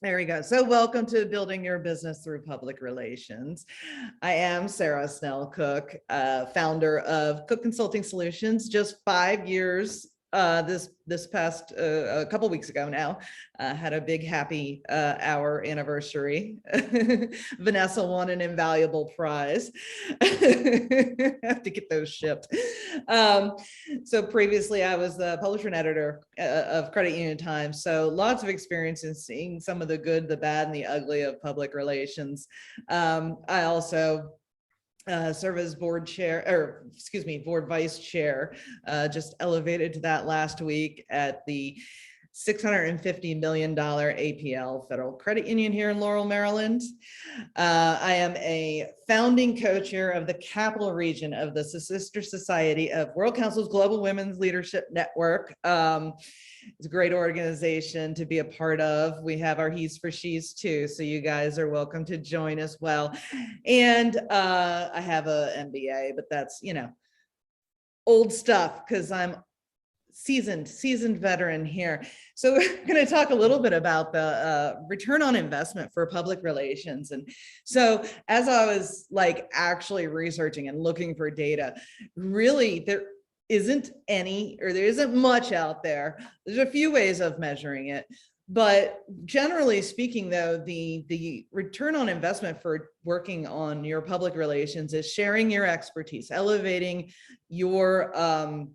There we go. So welcome to Building Your Business Through Public Relations. I am Sarah Snell Cooke, founder of Cooke Consulting Solutions. Just 5 years this past a couple weeks ago now, had a big happy hour anniversary. Vanessa won an invaluable prize. Have to get those shipped. So previously I was the publisher and editor of Credit Union Times. So lots of experience in seeing some of the good, the bad, and the ugly of public relations. I also serve as board vice chair, just elevated to that last week at the $650 million APL Federal Credit Union here in Laurel, Maryland. I am a founding co-chair of the Capital Region of the Sister Society of World Council's Global Women's Leadership Network. It's a great organization to be a part of. We have our He's for She's too, so you guys are welcome to join as well. And I have a MBA, but that's, old stuff because I'm seasoned veteran here. So we're going to talk a little bit about the return on investment for public relations. And so as I was actually researching and looking for data, really there isn't much out there. There's a few ways of measuring it, but generally speaking though, the return on investment for working on your public relations is sharing your expertise, elevating your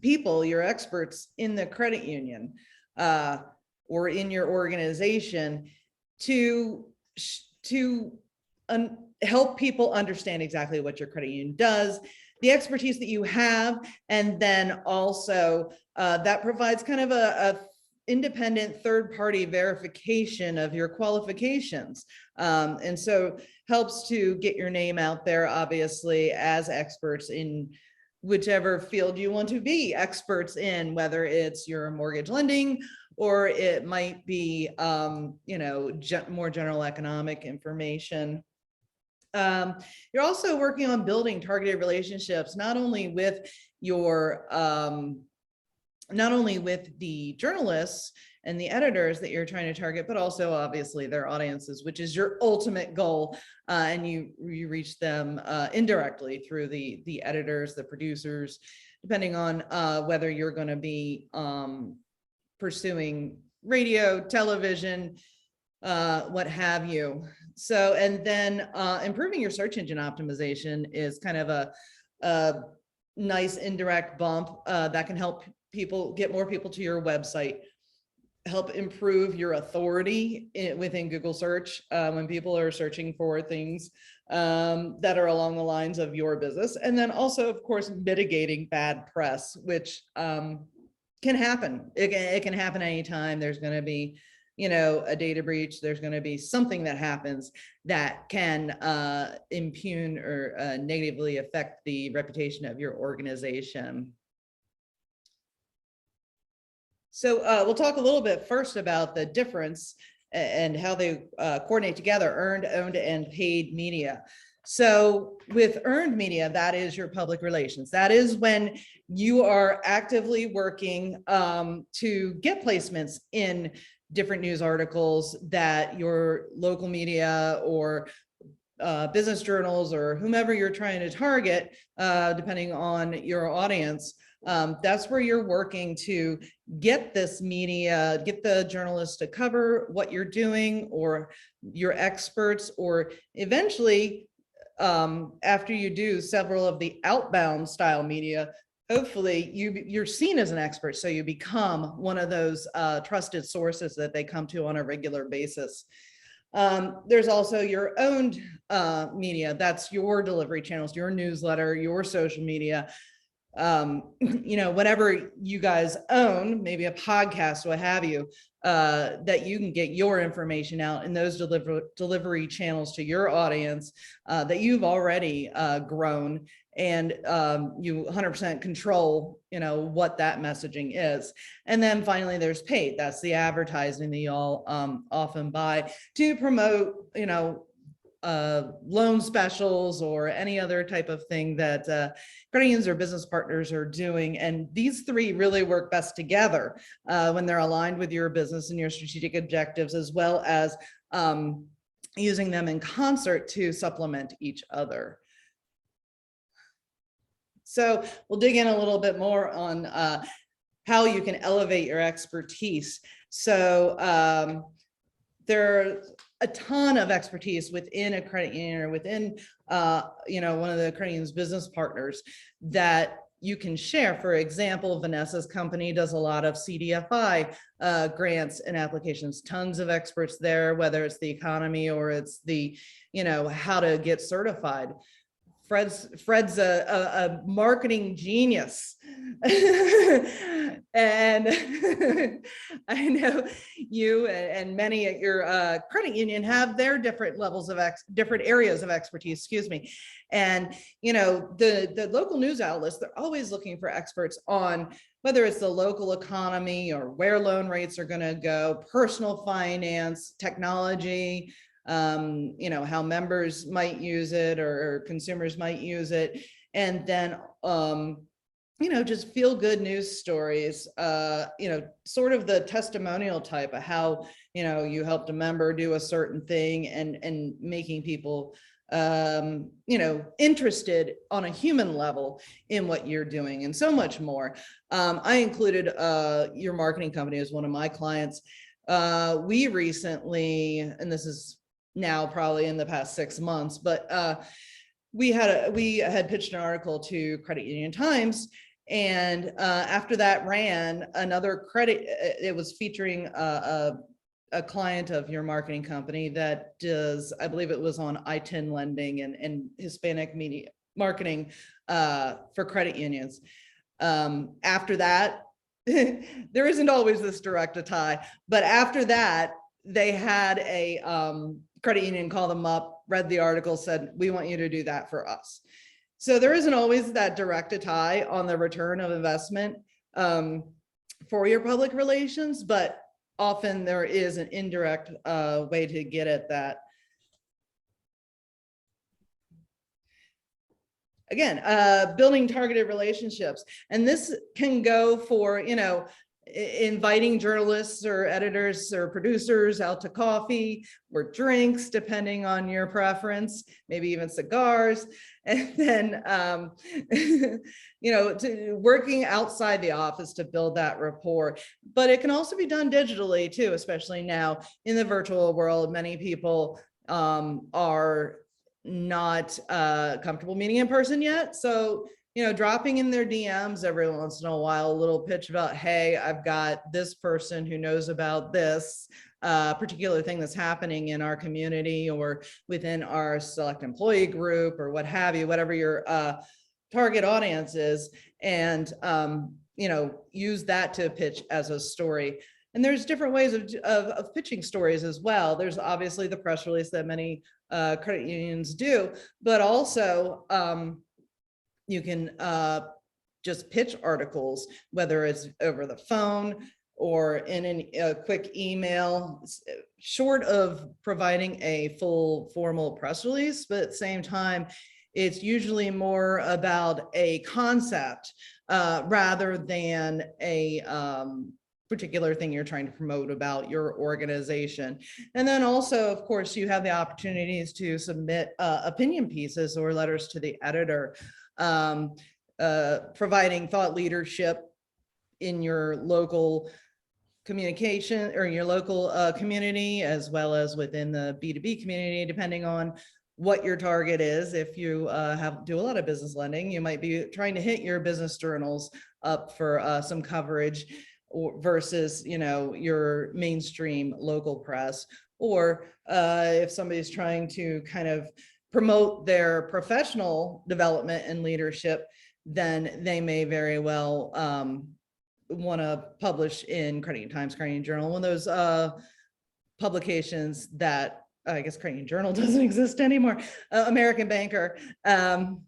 people, your experts in the credit union or in your organization to help people understand exactly what your credit union does, the expertise that you have, and then also that provides kind of a independent third-party verification of your qualifications. And so helps to get your name out there, obviously, as experts in whichever field you want to be experts in, whether it's your mortgage lending, or it might be, more general economic information. You're also working on building targeted relationships, not only with the journalists and the editors that you're trying to target, but also obviously their audiences, which is your ultimate goal. And you reach them indirectly through the editors, the producers, depending on whether you're going to be pursuing radio, television, what have you. So, and then improving your search engine optimization is kind of a nice indirect bump that can help people get more people to your website, help improve your authority within Google search when people are searching for things that are along the lines of your business. And then also, of course, mitigating bad press, which can happen. It can happen anytime. There's going to be, a data breach. There's going to be something that happens that can impugn or negatively affect the reputation of your organization. So we'll talk a little bit first about the difference and how they coordinate together: earned, owned, and paid media. So with earned media, that is your public relations. That is when you are actively working to get placements in different news articles that your local media or business journals or whomever you're trying to target, depending on your audience. That's where you're working to get this media, get the journalists to cover what you're doing, or your experts, or eventually, after you do several of the outbound style media, hopefully you're seen as an expert. So you become one of those trusted sources that they come to on a regular basis. There's also your owned media. That's your delivery channels, your newsletter, your social media. Whatever you guys own, maybe a podcast, what have you, that you can get your information out in those delivery channels to your audience that you've already grown, and you 100% control, what that messaging is. And then finally, there's paid. That's the advertising that y'all often buy to promote, loan specials or any other type of thing that credit unions or business partners are doing. And these three really work best together when they're aligned with your business and your strategic objectives, as well as using them in concert to supplement each other. So we'll dig in a little bit more on how you can elevate your expertise. So there's a ton of expertise within a credit union or within one of the credit union's business partners that you can share. For example, Vanessa's company does a lot of CDFI grants and applications, tons of experts there, whether it's the economy or it's the, how to get certified. Fred's a marketing genius. And I know you and many at your credit union have their different levels of different areas of expertise, excuse me. And, the local news outlets, they're always looking for experts on whether it's the local economy or where loan rates are going to go, personal finance, technology, how members might use it or consumers might use it. And then, just feel good news stories, sort of the testimonial type of how, you helped a member do a certain thing and making people, interested on a human level in what you're doing and so much more. I included your marketing company as one of my clients. We recently, and this is now probably in the past 6 months, but we had pitched an article to Credit Union Times, and after that ran another credit. It was featuring a client of your marketing company that does, I believe it was on I-10 lending and Hispanic media marketing for credit unions. After that, there isn't always this direct tie, but after that, they had a credit union call them up, read the article, said, we want you to do that for us. So there isn't always that direct tie on the return of investment for your public relations, but often there is an indirect way to get at that. Again, building targeted relationships. And this can go for, inviting journalists or editors or producers out to coffee or drinks, depending on your preference, maybe even cigars. And then, to working outside the office to build that rapport. But it can also be done digitally too, especially now in the virtual world. Many people are not comfortable meeting in person yet. So, dropping in their DMs every once in a while, a little pitch about, hey, I've got this person who knows about this particular thing that's happening in our community or within our select employee group or what have you, whatever your target audience is, and, use that to pitch as a story. And there's different ways of pitching stories as well. There's obviously the press release that many credit unions do, but also, you can just pitch articles, whether it's over the phone or in a quick email, short of providing a full formal press release. But at the same time, it's usually more about a concept rather than a particular thing you're trying to promote about your organization. And then also, of course, you have the opportunities to submit opinion pieces or letters to the editor, providing thought leadership in your local communication or in your local community, as well as within the B2B community, depending on what your target is. If you do a lot of business lending, you might be trying to hit your business journals up for some coverage versus, your mainstream local press. Or if somebody's trying to kind of promote their professional development and leadership, then they may very well want to publish in Credit Union Times, Credit Union Journal, one of those publications that I guess Credit Union Journal doesn't exist anymore, American Banker, to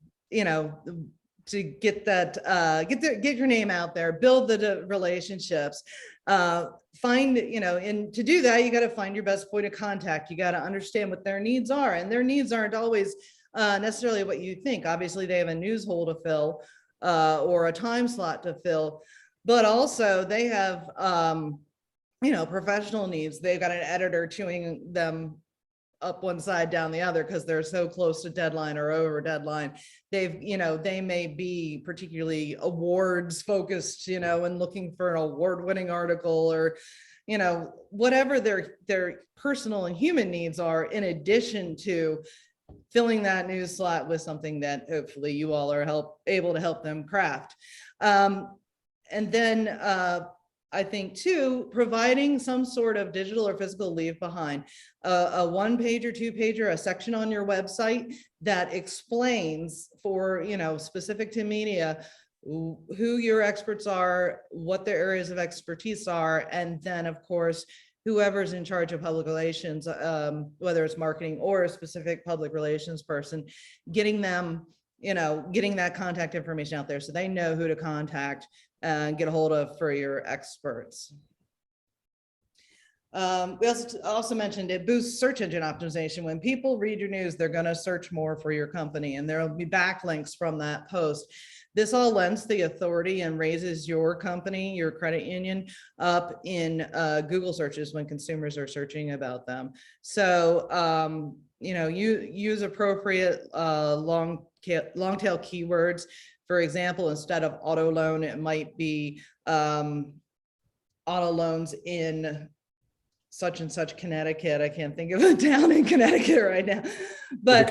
get that, get your name out there, build the relationships. Find, and to do that, you got to find your best point of contact. You got to understand what their needs are, and their needs aren't always necessarily what you think. Obviously, they have a news hole to fill or a time slot to fill, but also they have, professional needs. They've got an editor chewing them up one side, down the other, because they're so close to deadline or over deadline. They may be particularly awards focused, and looking for an award-winning article, or, whatever their personal and human needs are, in addition to filling that news slot with something that hopefully you all are able to help them craft. And then I think too, providing some sort of digital or physical leave behind, a 1-page or 2-pager, a section on your website that explains for, specific to media, who your experts are, what their areas of expertise are, and then of course, whoever's in charge of public relations, whether it's marketing or a specific public relations person, getting them, getting that contact information out there so they know who to contact and get a hold of for your experts. We also mentioned it boosts search engine optimization. When people read your news, they're going to search more for your company, and there will be backlinks from that post. This all lends the authority and raises your company, your credit union, up in Google searches when consumers are searching about them. So, you use appropriate long tail keywords. For example, instead of auto loan, it might be auto loans in such and such Connecticut. I can't think of a town in Connecticut right now, but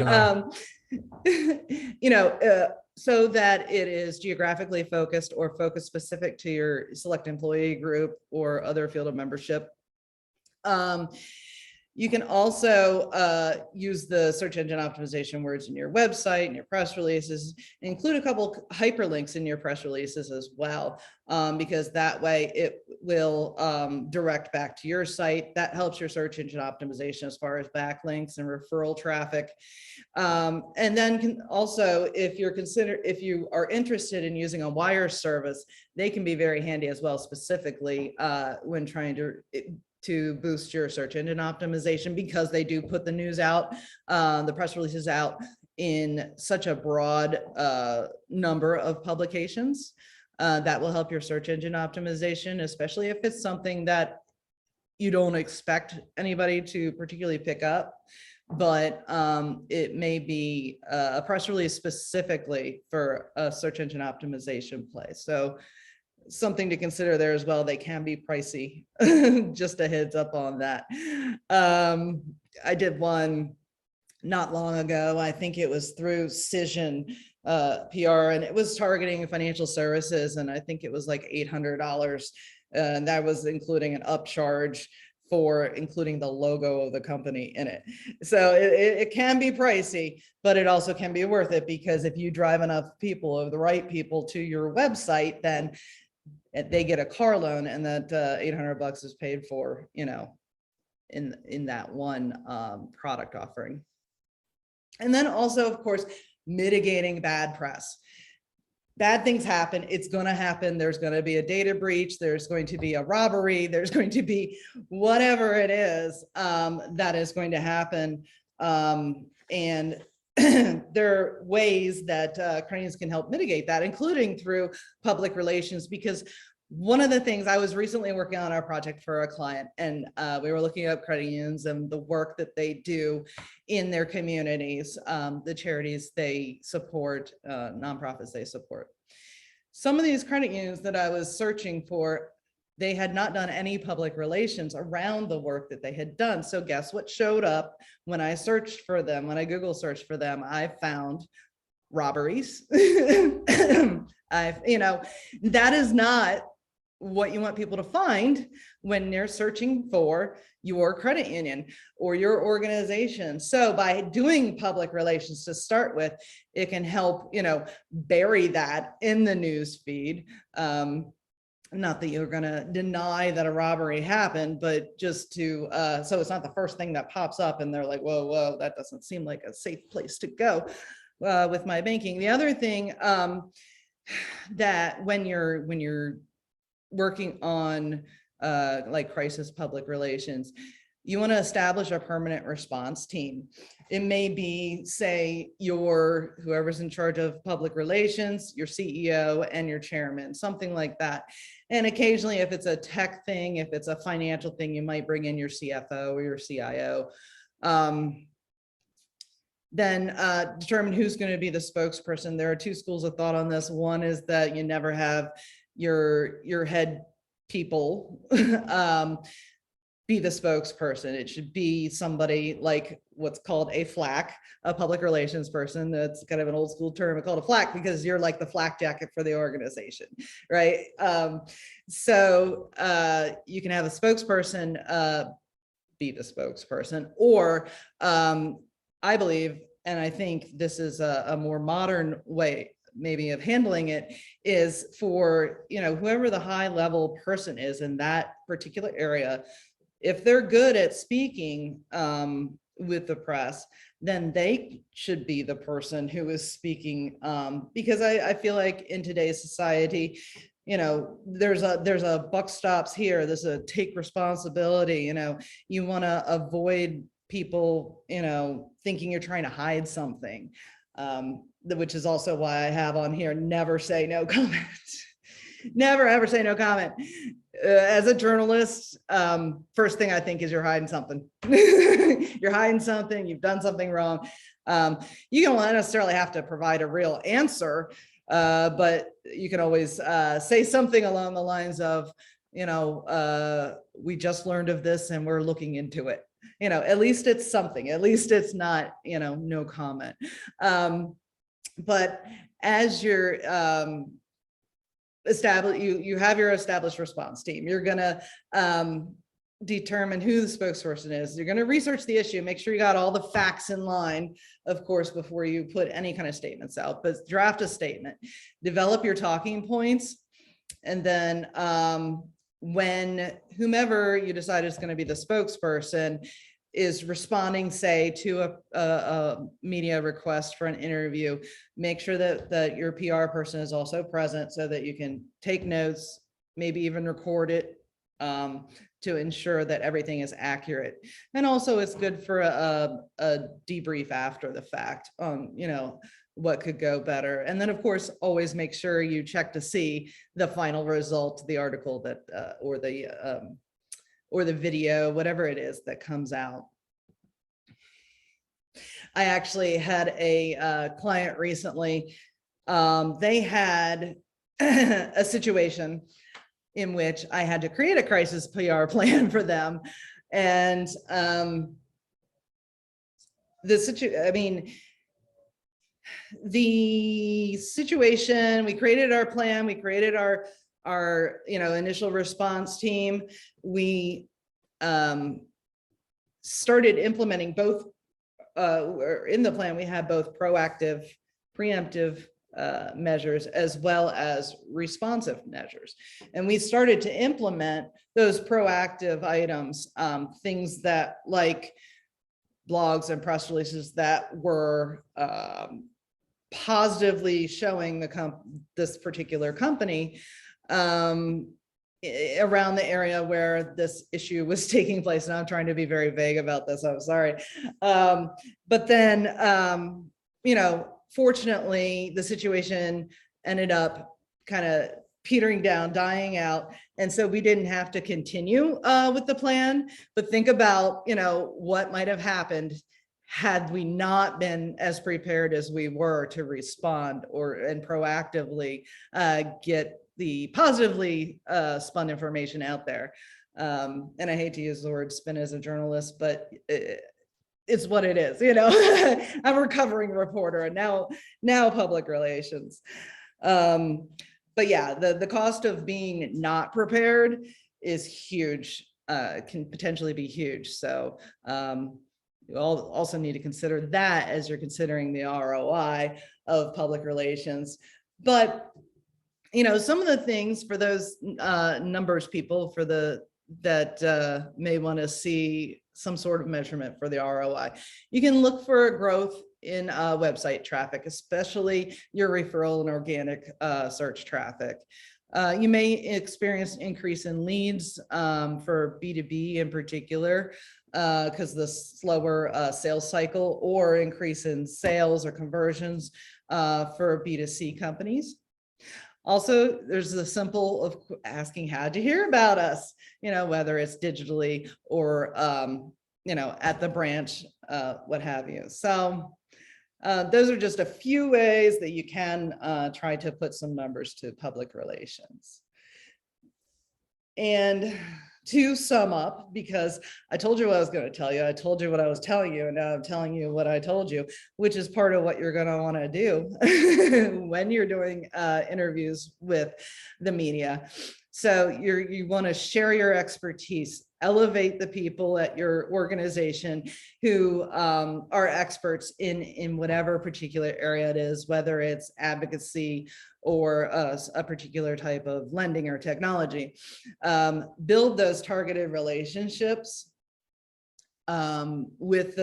so that it is geographically focused or focused specific to your select employee group or other field of membership. You can also use the search engine optimization words in your website and your press releases. Include a couple hyperlinks in your press releases as well, because that way it will direct back to your site. That helps your search engine optimization as far as backlinks and referral traffic. And then can also, if you are interested in using a wire service, they can be very handy as well, specifically when trying to boost your search engine optimization, because they do put the news out, the press releases out in such a broad number of publications. That will help your search engine optimization, especially if it's something that you don't expect anybody to particularly pick up, but it may be a press release specifically for a search engine optimization play. So something to consider there as well. They can be pricey. Just a heads up on that. I did one not long ago. I think it was through Cision PR, and it was targeting financial services, and I think it was like $800, and that was including an upcharge for including the logo of the company in it. So it can be pricey, but it also can be worth it, because if you drive enough people, or the right people, to your website, then they get a car loan, and that $800 is paid for, in that one product offering. And then also, of course, mitigating bad press. Bad things happen. It's going to happen. There's going to be a data breach. There's going to be a robbery. There's going to be whatever it is that is going to happen. And there are ways that credit unions can help mitigate that, including through public relations, because one of the things, I was recently working on our project for a client, and we were looking at credit unions and the work that they do in their communities, the charities they support, nonprofits they support. Some of these credit unions that I was searching for, they had not done any public relations around the work that they had done. So guess what showed up when I searched for them, when I Google searched for them? I found robberies. That is not what you want people to find when they're searching for your credit union or your organization. So by doing public relations to start with, it can help, bury that in the news feed. Not that you're going to deny that a robbery happened, but just to, so it's not the first thing that pops up and they're like, whoa, that doesn't seem like a safe place to go with my banking. The other thing that when you're working on like crisis public relations, you want to establish a permanent response team. It may be, say, your whoever's in charge of public relations, your CEO and your chairman, something like that. And occasionally, if it's a tech thing, if it's a financial thing, you might bring in your CFO or your CIO. Then determine who's going to be the spokesperson. There are two schools of thought on this. One is that you never have your head people be the spokesperson. It should be somebody like what's called a FLAC, a public relations person. That's kind of an old school term. It's called a FLAC because you're like the flak jacket for the organization, right? So you can have a spokesperson be the spokesperson, or I believe, and I think this is a more modern way maybe of handling it, is for, you know, whoever the high level person is in that particular area, if they're good at speaking with the press, then they should be the person who is speaking, because I feel like in today's society, you know, there's a buck stops here. There's a take responsibility. You know, you want to avoid people, you know, thinking you're trying to hide something, which is also why I have on here, never say no comment. Never ever say no comment. As a journalist, first thing I think is you're hiding something. You're hiding something, you've done something wrong. You don't necessarily have to provide a real answer, but you can always say something along the lines of, you know, we just learned of this and we're looking into it. You know, at least it's something, at least it's not, you know, no comment. But as you're you have your established response team, you're going to determine who the spokesperson is. You're going to research the issue, make sure you got all the facts in line, of course, before you put any kind of statements out, but draft a statement, develop your talking points. And then when whomever you decide is going to be the spokesperson is responding, say, to a media request for an interview, make sure that your PR person is also present so that you can take notes, maybe even record it, to ensure that everything is accurate. And also it's good for a debrief after the fact on, you know, what could go better. And then of course, always make sure you check to see the final result, the article that, or the video, whatever it is that comes out. I actually had a client recently. They had a situation in which I had to create a crisis PR plan for them. And the situation, we created our plan, we created our initial response team. We started implementing both, in the plan, we had both proactive, preemptive measures as well as responsive measures. And we started to implement those proactive items, things that like blogs and press releases that were positively showing this particular company around the area where this issue was taking place. And I'm trying to be very vague about this, I'm sorry. But then, fortunately, the situation ended up kind of petering down, dying out. And so we didn't have to continue with the plan, but think about, what might have happened had we not been as prepared as we were to respond and proactively get the positively spun information out there. And I hate to use the word spin as a journalist, but it's what it is, I'm a recovering reporter and now public relations. But yeah, the cost of being not prepared is huge, can potentially be huge. So you also need to consider that as you're considering the ROI of public relations. But some of the things for those numbers people that may want to see some sort of measurement for the ROI, you can look for growth in website traffic, especially your referral and organic search traffic. You may experience an increase in leads for B2B in particular, because the slower sales cycle, or increase in sales or conversions for B2C companies. Also, there's the simple of asking, how'd you hear about us? Whether it's digitally or, at the branch, what have you. So those are just a few ways that you can try to put some numbers to public relations. And to sum up, because I told you what I was going to tell you, I told you what I was telling you, and now I'm telling you what I told you, which is part of what you're going to want to do when you're doing interviews with the media. So you want to share your expertise, elevate the people at your organization who are experts in whatever particular area it is, whether it's advocacy or a particular type of lending or technology. Build those targeted relationships with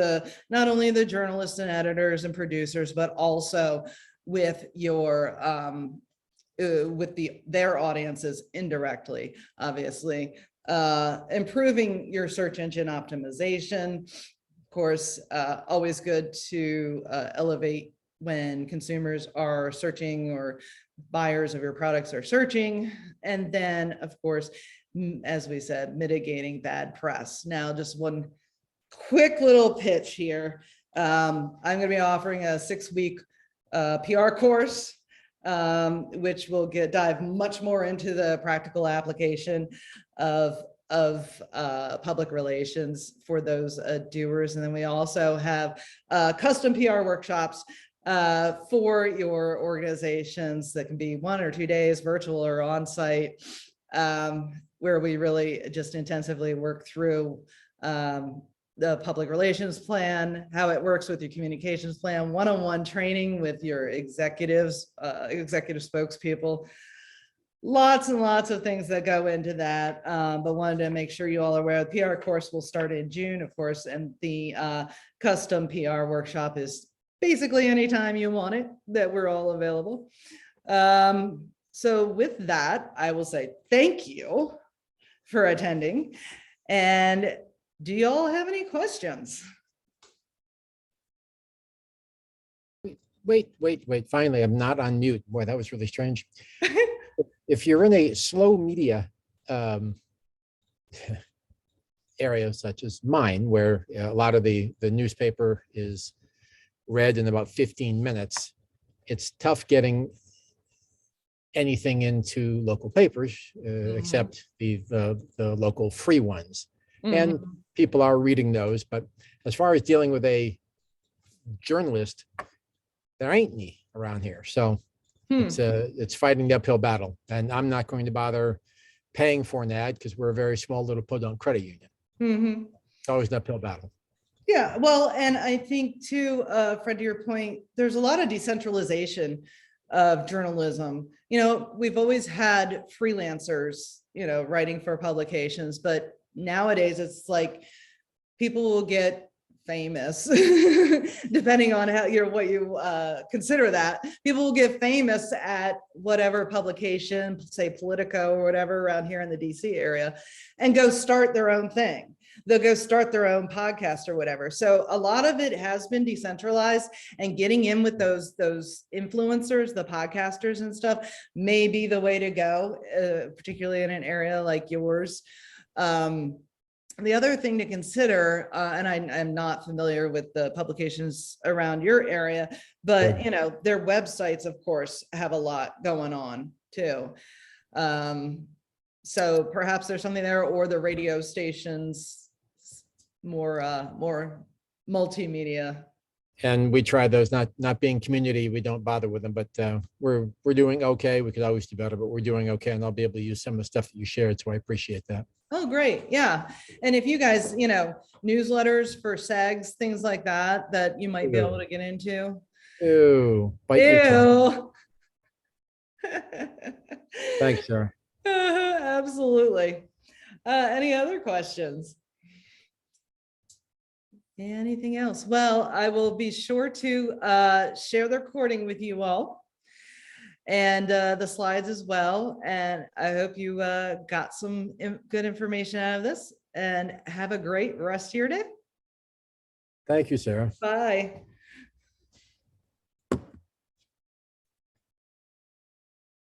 not only the journalists and editors and producers, but also with your their audiences indirectly, obviously. Improving your search engine optimization, of course, always good to elevate when consumers are searching or buyers of your products are searching. And then, of course, as we said, mitigating bad press. Now, just one quick little pitch here. I'm going to be offering a 6-week PR course, which will dive much more into the practical application of public relations for those doers. And then we also have custom PR workshops for your organizations that can be 1 or 2 days, virtual or on-site, where we really just intensively work through the public relations plan, how it works with your communications plan, one-on-one training with your executives, executive spokespeople. Lots and lots of things that go into that, but wanted to make sure you all are aware. The PR course will start in June, of course, and the custom PR workshop is basically anytime you want it, that we're all available. So with that, I will say thank you for attending. And do you all have any questions? Wait. Finally, I'm not on mute. Boy, that was really strange. If you're in a slow media area such as mine, where a lot of the newspaper is read in about 15 minutes, it's tough getting anything into local papers, except the local free ones. And people are reading those. But as far as dealing with a journalist, there ain't any around here. So it's fighting the uphill battle. And I'm not going to bother paying for an ad because we're a very small little podunk credit union. It's always an uphill battle. Yeah, well, and I think too, Fred, to your point, there's a lot of decentralization of journalism. We've always had freelancers, writing for publications, but nowadays it's like people will get famous depending on how what you consider that. People will get famous at whatever publication, say Politico or whatever around here in the DC area, and go start their own thing. They'll go start their own podcast or whatever. So a lot of it has been decentralized, and getting in with those influencers, the podcasters and stuff, may be the way to go, particularly in an area like yours. The other thing to consider, and I'm not familiar with the publications around your area, but their websites, of course, have a lot going on too. So perhaps there's something there, or the radio stations, more multimedia. And we try those, not being community, we don't bother with them, but we're doing okay. We could always do better, but we're doing okay. And I'll be able to use some of the stuff that you shared. So I appreciate that. Oh, great. Yeah. And if you guys, newsletters for SAGs, things like that you might be able to get into. Ew. Ew. Thanks, Sarah. Absolutely. Any other questions? Anything else? Well, I will be sure to share the recording with you all. and the slides as well. And I hope you got some good information out of this, and have a great rest of your day. Thank you, Sarah. Bye.